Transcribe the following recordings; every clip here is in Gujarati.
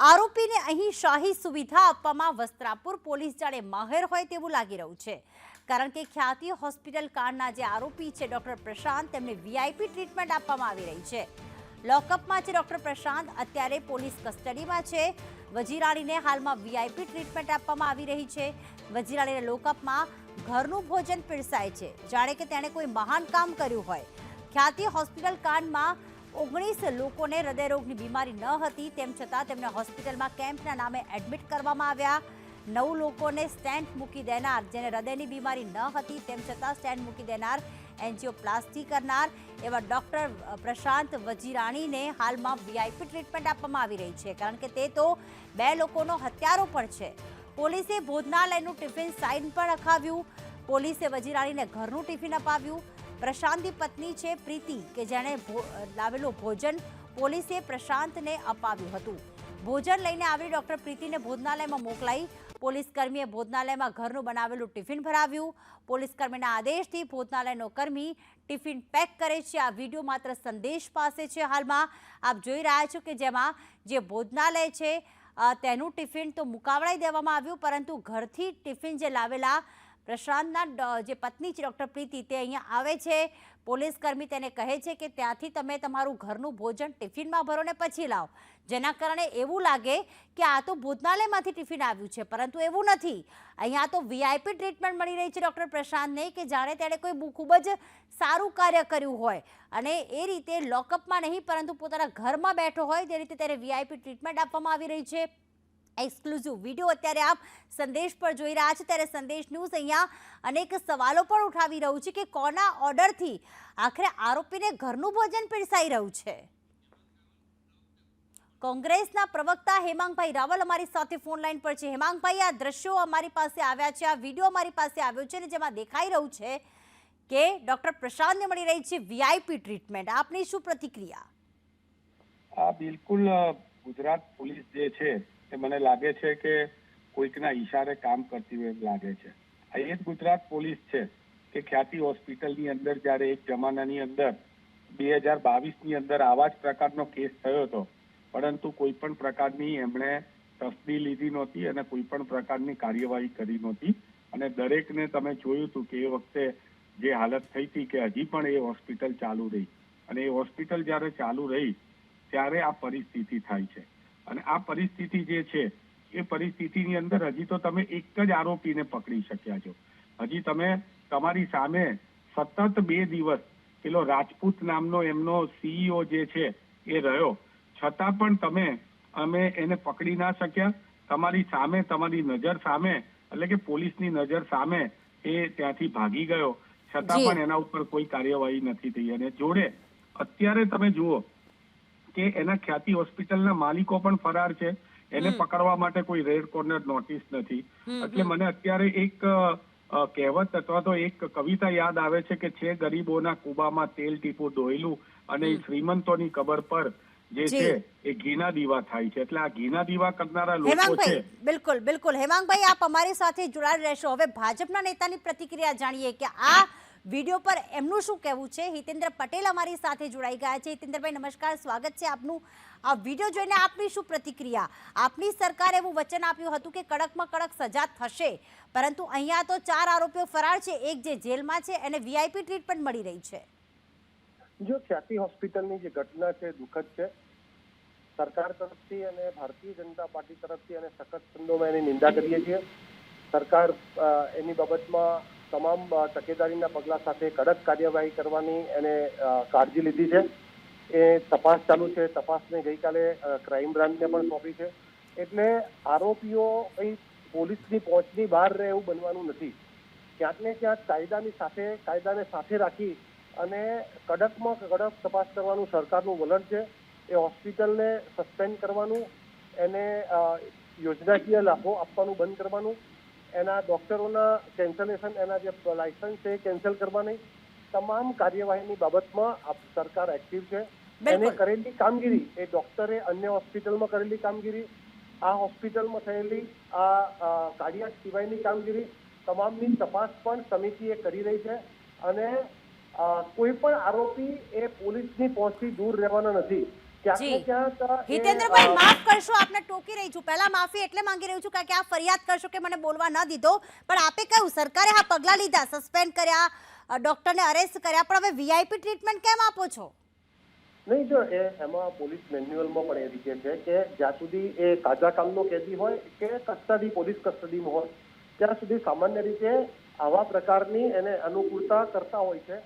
આરોપીને અહીં શાહી સુવિધા આપવામાં વસ્ત્રાપુર પોલીસ જાણે માહેર હોય તેવું લાગી રહ્યું છે, કારણ કે ખ્યાતિ હોસ્પિટલ કાંડના જે આરોપી છે ડોક્ટર પ્રશાંત, તેમને વીઆઈપી ટ્રીટમેન્ટ આપવામાં આવી રહી છે. લોકઅપમાં છે ડોક્ટર પ્રશાંત, અત્યારે પોલીસ કસ્ટડીમાં છે. વજીરાણીને હાલમાં વીઆઈપી ટ્રીટમેન્ટ આપવામાં આવી રહી છે. વજીરાણીને લોકઅપમાં ઘરનું ભોજન પીરસાય છે, જાણે કે તેણે કોઈ મહાન કામ કર્યું હોય. ખ્યાતિ હોસ્પિટલ કાંડમાં 19 લોકોને હૃદયરોગની બીમારી ન હતી, તેમ છતાં તેમને હોસ્પિટલમાં કેમ્પના નામે એડમિટ કરવામાં આવ્યા. 9 લોકોને સ્ટેન્ટ મૂકી દેનાર, જેને હૃદયની બીમારી ન હતી તેમ છતાં સ્ટેન્ટ મૂકી દેનાર, એન્જિયોપ્લાસ્ટી કરનાર એવા ડોક્ટર પ્રશાંત વજીરાણીને હાલમાં વીઆઈપી ટ્રીટમેન્ટ આપવામાં આવી રહી છે, કારણ કે તે તો 2 લોકોનો હત્યારો પણ છે. પોલીસે ભોજનાલયનું ટિફિન સાઇન પણ રખાવ્યું. પોલીસે વજીરાણીને ઘરનું ટિફિન અપાવ્યું. પ્રશાંતની પત્ની છે પ્રીતિ, કે જેણે લાવેલું ભોજન પોલીસે પ્રશાંતને અપાવ્યું હતું. ભોજન લઈને આવી ડોક્ટર પ્રીતિને ભોજનાલયમાં મોકલાઈ. પોલીસ કર્મીએ ભોજનાલયમાં ઘરનું બનાવેલું ટિફિન ભરાવ્યું. પોલીસ કર્મીના આદેશથી ભોજનાલયનો કર્મી ટિફિન પેક કરે છે. આ વિડીયો માત્ર સંદેશ પાસે છે. હાલમાં આપ જોઈ રહ્યા છો કે જેમાં જે ભોજનાલય છે તેનું ટિફિન તો મુકાવડાઈ દેવામાં આવ્યું, પરંતુ ઘરથી ટિફિન જે લાવેલા પ્રશાંતના જે પત્ની છે ડોક્ટર પ્રીતિ, તે અહીંયા આવે છે. પોલીસ કર્મી તેને કહે છે કે ત્યાંથી તમે તમારું ઘરનું ભોજન ટિફિનમાં ભરો ને પછી લાવો, જેના કારણે એવું લાગે કે આ તો ભોજનાલયમાંથી ટિફિન આવ્યું છે, પરંતુ એવું નથી. અહીંયા તો વીઆઈપી ટ્રીટમેન્ટ મળી રહી છે ડોક્ટર પ્રશાંતને, કે જાણે તેણે કોઈ ખૂબ જ સારું કાર્ય કર્યું હોય અને એ રીતે લોકઅપમાં નહીં પરંતુ પોતાના ઘરમાં બેઠો હોય તે રીતે તેને વીઆઈપી ટ્રીટમેન્ટ આપવામાં આવી રહી છે. એક્સક્લુઝિવ વિડીયો અત્યારે આપ સંદેશ પર જોઈ રહ્યા છો, ત્યારે સંદેશ ન્યૂઝ અહીંયા અનેક સવાલો પણ ઉઠાવી રહ્યું છે કે કોના ઓર્ડરથી આખરે આરોપીને ઘરનું ભોજન પીરસાઈ રહ્યું છે. કોંગ્રેસના પ્રવક્તા હેમાંગભાઈ રાવલ અમારી સાથે ફોન લાઈન પર છે. હેમાંગભાઈ, આ દ્રશ્યો અમારી પાસે આવ્યા છે, આ વિડીયો અમારી પાસે આવ્યો છે, ને જેમાં દેખાઈ રહ્યું છે કે ડોક્ટર પ્રશાંતને મળી રહી છે વીઆઈપી ટ્રીટમેન્ટ. આપની શું પ્રતિક્રિયા? આ બિલકુલ ગુજરાત પોલીસ જે છે એ મને લાગે છે કે કોઈકના ઈશારે કામ કરતી હોય એમ લાગે છે. આ એ જ ગુજરાત પોલીસ છે કે ખ્યાતિ હોસ્પિટલની અંદર જ્યારે એક જમાનાની અંદર 2022ની અંદર આવા જ પ્રકારનો કેસ થયો હતો, પરંતુ કોઈ પણ પ્રકારની એમણે તસ્દી લીધી નહોતી અને કોઈ પણ પ્રકારની કાર્યવાહી કરી નહોતી. અને દરેકને તમે જોયું હતું કે એ વખતે જે હાલત થઈ હતી કે હજી પણ એ હોસ્પિટલ ચાલુ રહી, અને એ હોસ્પિટલ જ્યારે ચાલુ રહી ત્યારે આ પરિસ્થિતિ થાય છે. અને આ પરિસ્થિતિ જે છે એ પરિસ્થિતિની અંદર હજી તો તમે એક જ આરોપીને પકડી શક્યા છો. હજી તમે તમારી સામે સતત 2 દિવસ પેલો રાજપૂત નામનો એમનો સીઈઓ જે છે એ રહ્યો, છતાં પણ અમે એને પકડી ના શક્યા. તમારી સામે, તમારી નજર સામે, એટલે કે પોલીસની નજર સામે એ ત્યાંથી ભાગી ગયો, છતાં પણ એના ઉપર કોઈ કાર્યવાહી નથી થઈ. અને જોડે અત્યારે તમે જુઓ કે એના ખ્યાતિ હોસ્પિટલના માલિકો પણ ફરાર છે. એને પકડવા માટે કોઈ રેડ કોર્નર નોટિસ નથી. એટલે મને અત્યારે એક કહેવત અથવા તો એક કવિતા યાદ આવે છે કે છે ગરીબોના કુબામાં તેલ ટીપું ડોયલું અને શ્રીમંતોની કબર પર જે છે એ ઘીના દીવા થાય છે. એટલે આ ઘીના દીવા કરનારા લોકો છે. બિલકુલ બિલકુલ. હેમાંગભાઈ, આપ અમારી સાથે જોડાયેલા રહેશો. હવે ભાજપના નેતાની પ્રતિક્રિયા જાણીએ કે આ વિડીયો પર એમનું શું કહેવું છે. હિતેન્દ્ર પટેલ અમારી સાથે જોડાઈ ગયા છે. હિતેન્દ્રભાઈ, નમસ્કાર, સ્વાગત છે આપનું. આ વિડીયો જોઈને આપની શું પ્રતિક્રિયા? આપની સરકારે એવું વચન આપ્યું હતું કે કડકમાં કડક સજા થશે, પરંતુ અહીંયા તો 4 આરોપીઓ ફરાર છે, એક જે જેલમાં છે એને વીઆઈપી ટ્રીટમેન્ટ મળી રહી છે. જો ખ્યાતિ હોસ્પિટલની જે ઘટના છે દુઃખદ છે. સરકાર તરફથી અને ભારતીય જનતા પાર્ટી તરફથી અને સખત શબ્દોમાં એની નિંદા કરીએ છીએ. સરકાર એની બાબતમાં તમામ તકેદારીના પગલાં સાથે કડક કાર્યવાહી કરવાની એને કાળજી લીધી છે. એ તપાસ ચાલુ છે. તપાસને ગઈકાલે ક્રાઇમ બ્રાન્ચને પણ સોંપી છે. એટલે આરોપીઓ પોલીસની પહોંચની બહાર રહે એવું બનવાનું નથી. ક્યાંક ને ક્યાંક કાયદાને સાથે રાખી અને કડકમાં કડક તપાસ કરવાનું સરકારનું વલણ છે. એ હોસ્પિટલને સસ્પેન્ડ કરવાનું, એને યોજનાકીય લાભો આપવાનું બંધ કરવાનું, એના ડોક્ટરોના કેન્સલેશન, એના જે લાયસન્સ છે એ કેન્સલ કરવાની તમામ કાર્યવાહીની બાબતમાં સરકાર એક્ટિવ છે. એને કરેલી કામગીરી, એ ડોક્ટરે અન્ય હોસ્પિટલમાં કરેલી કામગીરી, આ હોસ્પિટલમાં થયેલી આ કાર્ડિયાક સિવાયની કામગીરી, તમામની તપાસ પણ સમિતિ એ કરી રહી છે. અને કોઈ પણ આરોપી એ પોલીસની પહોંચથી દૂર રહેવાના નથી. ક્યાંક ને જી ક્યાંક હિતેન્દ્રભાઈ, માફ કરશો, આપને ટોકી રહી છું. પહેલા માફી એટલે માંગી રહી છું કારણ કે આપ ફરિયાદ કરશો કે મને બોલવા ન દીધો, પણ આપે કહ્યું સરકારે આ પગલાં લીધા, સસ્પેન્ડ કર્યા, ડોક્ટરને અરેસ્ટ કર્યા, પણ હવે વીઆઈપી ટ્રીટમેન્ટ કેમ આપો છો? નહીં, જો એમાં પોલીસ મેન્યુઅલમાં પણ એ રીતે છે કે જ્યાં સુધી એ તાજા કામનો કેદી હોય કે કસ્ટડી પોલીસ કસ્ટડીમાં હોય ત્યાં સુધી સામાન્ય રીતે આવા પ્રકારની એને અનુકૂળતા કરતા હોય છે.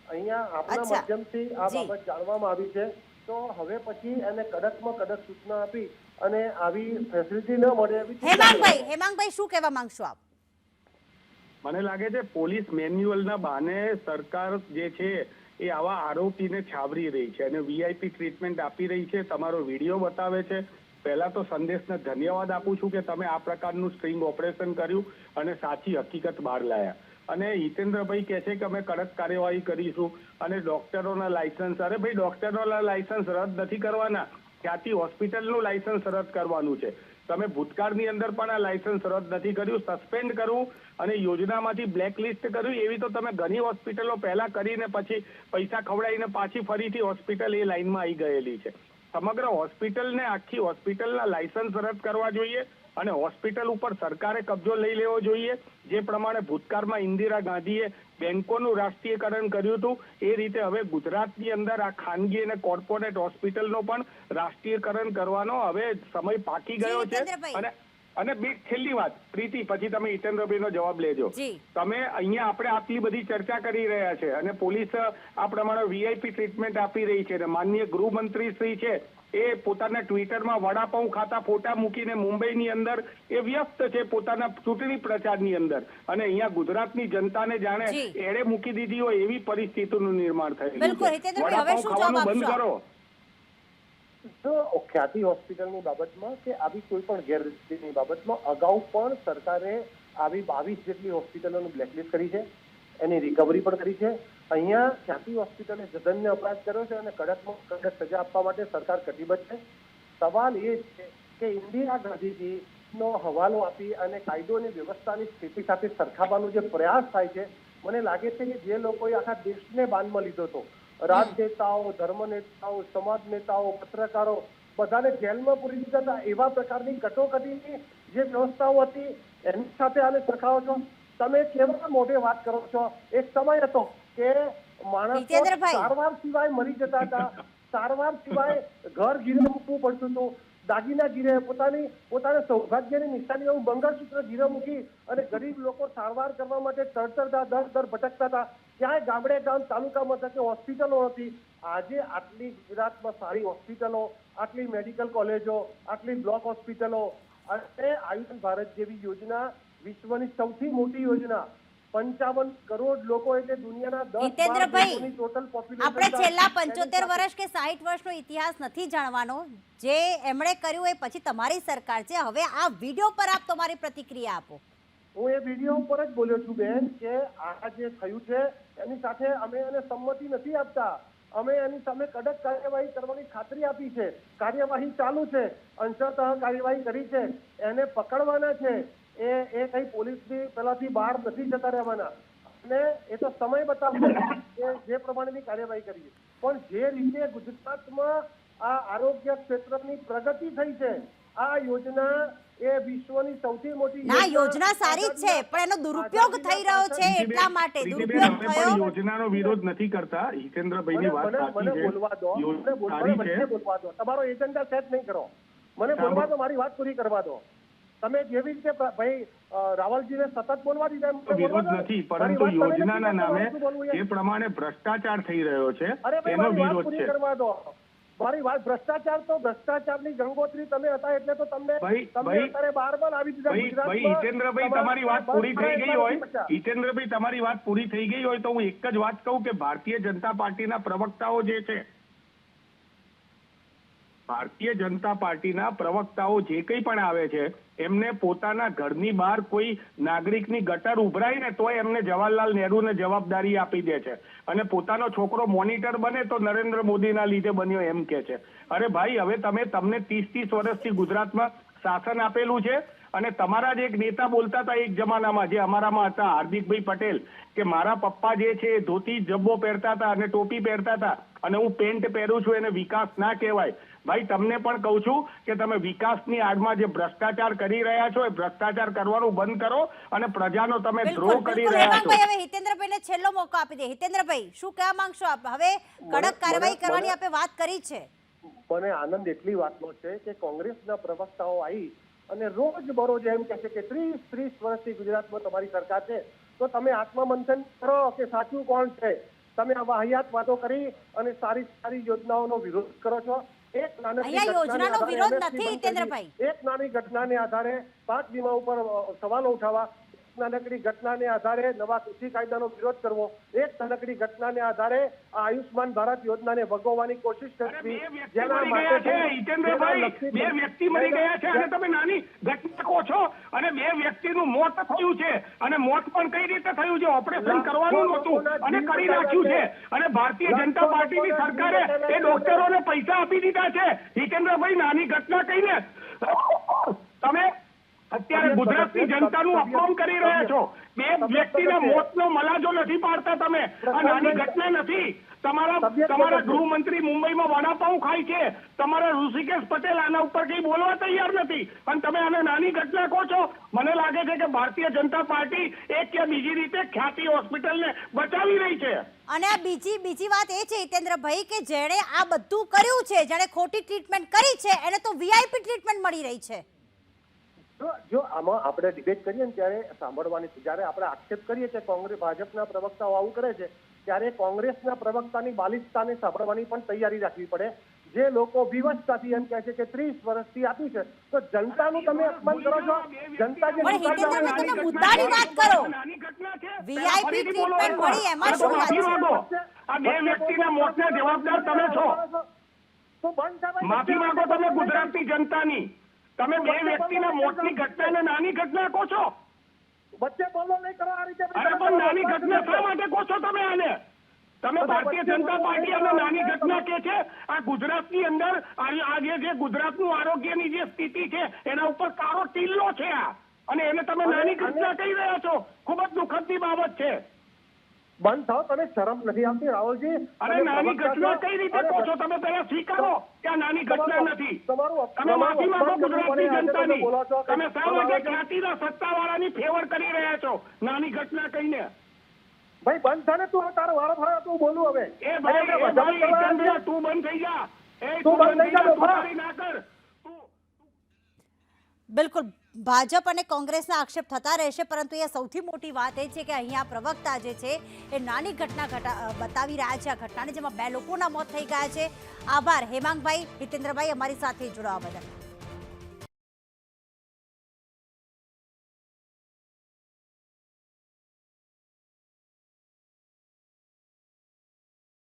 અહીંયા આપણા અચ્છા. માધ્યમથી આ જી. બાબત જાણવામાં આવી છે, તો હવે પછી એને કડકમાં કડક સૂચના આપી અને આવી ફેસિલિટી ન મળે એવી હેમાંગભાઈ શું કહેવા માંગશો આપ? મને લાગે છે પોલીસ મેન્યુઅલના બહાને સરકાર જે છે એ આવા આરોપીને છાવરી રહી છે અને વીઆઈપી ટ્રીટમેન્ટ આપી રહી છે. તમારો વિડીયો બતાવે છે. પહેલા તો સંદેશને ધન્યવાદ આપું છું કે તમે આ પ્રકારનું સ્ટ્રિંગ ઓપરેશન કર્યું અને સાચી હકીકત બહાર લાયા. અને હિતેન્દ્રભાઈ કહે છે કે અમે કડક કાર્યવાહી કરીશું અને ડોક્ટરોના લાયસન્સ, અરે ભાઈ ડોક્ટરોના લાયસન્સ રદ નથી કરવાના, ખ્યાતિ હોસ્પિટલનું લાયસન્સ રદ કરવાનું છે. તમે ભૂતકાળની અંદર પણ આ લાયસન્સ રદ નથી કર્યું, સસ્પેન્ડ કરવું અને યોજનામાંથી બ્લેકલિસ્ટ કર્યું. એવી તો તમે ઘણી હોસ્પિટલો પહેલા કરીને પછી પૈસા ખવડાવીને પાછી ફરીથી હોસ્પિટલ એ લાઈનમાં આવી ગયેલી છે. સમગ્ર હોસ્પિટલને, આખી હોસ્પિટલના લાયસન્સ રદ કરવા જોઈએ અને હોસ્પિટલ ઉપર સરકારે કબજો લઈ લેવો જોઈએ. જે પ્રમાણે ભૂતકાળમાં ઇન્દિરા ગાંધીએ બેંકોનું રાષ્ટ્રીયકરણ કર્યું હતું એ રીતે હવે ગુજરાતની અંદર આ ખાનગી અને કોર્પોરેટ હોસ્પિટલનો પણ રાષ્ટ્રીયકરણ કરવાનો હવે સમય પાકી ગયો છે. અને છેલ્લી વાત પ્રીતિ, પછી તમે હિતેન્દ્રભાઈનો જવાબ લેજો. તમે અહીંયા આપણે આટલી બધી ચર્ચા કરી રહ્યા છે અને પોલીસ આ પ્રમાણે વીઆઈપી ટ્રીટમેન્ટ આપી રહી છે અને માનનીય ગૃહમંત્રી શ્રી છે એ પોતાના ટ્વિટરમાં વડાપાઉં ખાતા ફોટા મૂકીને મુંબઈની અંદર એ વ્યસ્ત છે પોતાના ચૂંટણી પ્રચારની અંદર, અને અહીંયા ગુજરાતની જનતાને જાણે એડે મૂકી દીધી હોય એવી પરિસ્થિતિનું નિર્માણ થયેલું છે. વડાપાઉં ખાવાનું બંધ કરો. તો ખ્યાતિ હોસ્પિટલની બાબતમાં કે આવી કોઈ પણ ગેરરીતિની બાબતમાં અગાઉ પણ સરકારે આવી 22 જેટલી હોસ્પિટલોનું બ્લેકલિસ્ટ કરી છે, એની રિકવરી પણ કરી છે. અહીંયા ખ્યાતિ હોસ્પિટલે જઘન્ય અપરાધ કર્યો છે અને કડકમાં કડક સજા આપવા માટે સરકાર કટિબદ્ધ છે. સવાલ એ છે કે ઇન્દિરા ગાંધીજીનો હવાલો આપી અને કાયદો અને વ્યવસ્થાની સ્થિતિ સાથે સરખાવવાનો જે પ્રયાસ થાય છે, મને લાગે છે કે જે લોકોએ આખા દેશને બાનમાં લીધો હતો, રાજનેતાઓ, ધર્મ નેતાઓ, સમાજ નેતાઓ, પત્રકારો, બધાને જેલમાં પૂરી દીધા હતા, એવા પ્રકારની કટોકટીની જે વ્યવસ્થાઓ હતી એની સાથે આને સરખાવો છો. તમે કેવા મોઢે વાત કરો છો? એક સમય હતો કે માણસો સારવાર સિવાય મરી જતા હતા, સારવાર સિવાય ઘર ગીરે મૂકવું પડતું હતું, દાગીના ગીરે, પોતાના સૌભાગ્યની નિશાની એવું મંગળસૂત્ર ગીરે મૂકી અને ગરીબ લોકો સારવાર કરવા માટે તરતરતા દર ભટકતા હતા. ક્યાંય ગામડે ગામ, તાલુકા મથકે હોસ્પિટલો હતી. આજે આટલી ગુજરાતમાં સારી હોસ્પિટલો, આટલી મેડિકલ કોલેજો, આટલી બ્લોક હોસ્પિટલો અને આયુષ્માન ભારત જેવી યોજના, વિશ્વની સૌથી મોટી યોજના, 55 કરોડ લોકો એટલે દુનિયાના 10 દેશોની ટોટલ પોપ્યુલેશન. આપણે છેલ્લા 75 વર્ષ કે 60 વર્ષનો ઇતિહાસ નથી જાણવાનો. જે એમણે કર્યું એ પછી તમારી સરકાર છે. હવે આ વિડિયો પર આપ તમારી પ્રતિક્રિયા આપો. હું એ વિડીયો ઉપર જ બોલ્યો છું બેન કે આ જે થયું છે એની સાથે અમે એને સંમતિ નથી આપતા. અમે એની સામે કડક કાર્યવાહી કરવાની ખાતરી આપી છે. કાર્યવાહી ચાલુ છે, અંશતઃ કાર્યવાહી કરી છે, એને પકડવાના છે. એ કઈ પોલીસની પેલાથી બહાર નથી જતા રહેવાના અને એ તો સમય બતાવશે કે જે પ્રમાણેની કાર્યવાહી કરીએ. પણ જે રીતે ગુજરાતમાં આ આરોગ્ય ક્ષેત્રની પ્રગતિ થઈ છે, આ યોજના એ વિશ્વની સૌથી મોટી યોજના સારી જ છે, પણ એનો દુરુપયોગ થઈ રહ્યો છે એટલા માટે દુરુપયોગ થયો. યોજનાનો વિરોધ નથી કરતા. હિતેન્દ્રભાઈની વાત સાચી છે. બોલવા દો, બોલવા દો. તમારો એજન્ડા સેટ નહીં કરો. મને બોલવા દો, મારી વાત પૂરી કરવા દો. તમે જેવી રીતે ભાઈ રાવલજીને સતત બોલવા દીધા, વિરોધ નથી, પરંતુ યોજનાના નામે જે પ્રમાણે ભ્રષ્ટાચાર થઈ રહ્યો છે એનો વિરોધ છે. કરવા દો મારી વાત. ભ્રષ્ટાચાર તો ભ્રષ્ટાચારની ગંગોત્રી તમે હતા એટલે તો તમને અત્યારે બાર આવી દીધા. હિતેન્દ્રભાઈ તમારી વાત પૂરી થઈ ગઈ હોય, હિતેન્દ્રભાઈ તમારી વાત પૂરી થઈ ગઈ હોય તો હું એક જ વાત કહું કે ભારતીય જનતા પાર્ટીના પ્રવક્તાઓ જે છે, ભારતીય જનતા પાર્ટીના પ્રવક્તાઓ જે કંઈ પણ આવે છે એમને પોતાના ઘરની બહાર કોઈ નાગરિકની ગટર ઉભરાય ને તોય એમને જવાહરલાલ નહેરુને જવાબદારી આપી દે છે અને પોતાનો છોકરો મોનિટર બને તો નરેન્દ્ર મોદીના લીધે બન્યો એમ કે છે. અરે ભાઈ, હવે તમને 30 વર્ષથી ગુજરાતમાં શાસન આપેલું છે અને તમારા જ એક નેતા બોલતા હતા એક જમાનામાં, જે અમારામાં હતા, હાર્દિકભાઈ પટેલ, કે મારા પપ્પા જે છે ધોતી જબ્બો પહેરતા હતા અને ટોપી પહેરતા હતા અને હું પેન્ટ પહેરું છું, એને વિકાસ ના કહેવાય. ભાઈ તમને પણ કહું છું કે તમે વિકાસની આડમાં જે ભ્રષ્ટાચાર કરી રહ્યા છો એ ભ્રષ્ટાચાર કરવાનું બંધ કરો અને પ્રજાનો તમે દ્રોહ બિલકુલ કરી બિલકુલ રહ્યા છો. હેમાંગભાઈ, હવે હિતેન્દ્રભાઈને છેલ્લો મોકો આપી દે. હિતેન્દ્રભાઈ, શું કહેવા માંગશો આપ? હવે કડક કાર્યવાહી કરવાની આપે વાત કરી છે. મને આનંદ એટલી વાતનો છે કે કોંગ્રેસના પ્રવક્તાઓ આવી અને રોજ બરોજ એમ કહે છે કે 30 વર્ષથી ગુજરાતમાં તમારી સરકાર છે, તો તમે આત્મમંથન કરો કે સાચું કોણ છે. તમે આ વાહિયાત વાતો કરી અને સારી સારી યોજનાઓનો વિરોધ કરો છો. એક નાનકડી અહીંયા યોજનાનો ઘટનાને વિરોધ આધારે નથી, હિતેન્દ્રભાઈ. એક નાની ઘટનાને આધારે પાક વીમા ઉપર સવાલો ઉઠાવવા, નાનકડી ઘટનાને આધારે નવા કૃષિ કાયદાનો વિરોધ કરવો, એક નાનકડી ઘટનાને આધારે આ આયુષ્માન ભારત યોજનાને વગોવવાની કોશિશ કરવી, જેના માટે હિતેન્દ્રભાઈ, 2 વ્યક્તિ મરી ગયા છે અને તમે નાની ઘટના કહો છો. અને 2 વ્યક્તિનું મોત થયું છે અને મોત પણ કઈ રીતે થયું છે? ઓપરેશન કરવાનું નહોતું અને કરી નાખ્યું છે. અને ભારતીય જનતા પાર્ટીની સરકારે એ ડોક્ટરોને પૈસા આપી દીધા છે. હિતેન્દ્રભાઈ, નાની ઘટના કહીને તમે અત્યારે ગુજરાતની જનતાનું અપમાન કરી રહ્યા છો. 2 વ્યક્તિના મોતનો મલાજો નથી પાડતા તમે. આ નાની ઘટના નથી. તમારા ગૃહમંત્રી મુંબઈમાં વડાપાઉં ખાય છે. તમારા ઋષિકેશ પટેલ આના ઉપર કઈ બોલવા તૈયાર નથી અને તમે આને નાની ઘટના કહો છો. મને લાગે છે કે ભારતીય જનતા પાર્ટી એક કે બીજી રીતે ખ્યાતિ હોસ્પિટલને બચાવી રહી છે. અને આ બીજી વાત એ છે હિતેન્દ્રભાઈ કે જેણે આ બધું કર્યું છે, જેણે ખોટી ટ્રીટમેન્ટ કરી છે, એને તો વીઆઈપી ટ્રીટમેન્ટ મળી રહી છે. જો આમાં આપણે ડિબેટ કરીએ ને ત્યારે સાંભળવાની, જ્યારે આપણે આક્ષેપ કરીએ કે કોંગ્રેસ ભાજપના પ્રવક્તાઓ આવું કરે છે, ત્યારે કોંગ્રેસના પ્રવક્તાની બાલિશતાને સાંભળવાની પણ તૈયારી રાખવી પડે. જે લોકો વિવશતાથી એમ કહે છે કે 30 વર્ષથી આપ્યું છે, તો જનતાનું તમે અપમાન કરો છો. જનતા જે પણ હિતેન્દ્રભાઈ, તમે મુદ્દાની વાત કરો. વીઆઈપી ટ્રીટમેન્ટ મળી એમાં શું વાત છે? આ 2 વ્યક્તિના મોતના જવાબદાર તમે છો. તો બંધ થાય. માફી માંગો તમે ગુજરાતની જનતાની. તમે 2 વ્યક્તિના મોતની ઘટનાને નાની ઘટના કહો છો. વચ્ચે બોલો નહીં કરો આ રીતે. અરે પણ નાની ઘટના શા માટે કહો છો તમે આને? તમે ભારતીય જનતા પાર્ટી આને નાની ઘટના કે છે? આ ગુજરાતની અંદર આજે જે ગુજરાતનું આરોગ્યની જે સ્થિતિ છે એના ઉપર કાળો ટીલ્લો છે આ, અને એને તમે નાની ઘટના કહી રહ્યા છો. ખૂબ જ દુઃખદની બાબત છે. બંધ થાવ, તને શરમ નથી આવતી રાહુલજી? અરે નાની ઘટના કઈ રીતે કહો છો તમે? પહેલા સ્વીકારો કે આ નાની ઘટના નથી. તમે માફી માંગો ગુજરાતની જનતાની. તમે શા માટે ખ્યાતિના સત્તાવાળાની ફેવર કરી રહ્યા છો નાની ઘટના કહીને? ભાઈ બંધ થા ને, તું તારો વારો ફરે, તું બોલું હવે. એ ભાઈ તું બંધ થઈ જા. તું બંધ થઈ જા, તું ના કર. બિલકુલ ભાજપ અને કોંગ્રેસના આક્ષેપ થતા રહેશે, પરંતુ એ સૌથી મોટી વાત એ છે કે અહીંયા પ્રવક્તા જે છે એ નાની ઘટના બતાવી રહ્યા છે. આ ઘટનાને જેમાં 2 લોકોના મોત થઈ ગયા છે. આભાર હેમાંગભાઈ, હિતેન્દ્રભાઈ, અમારી સાથે જોડાવા બદલ.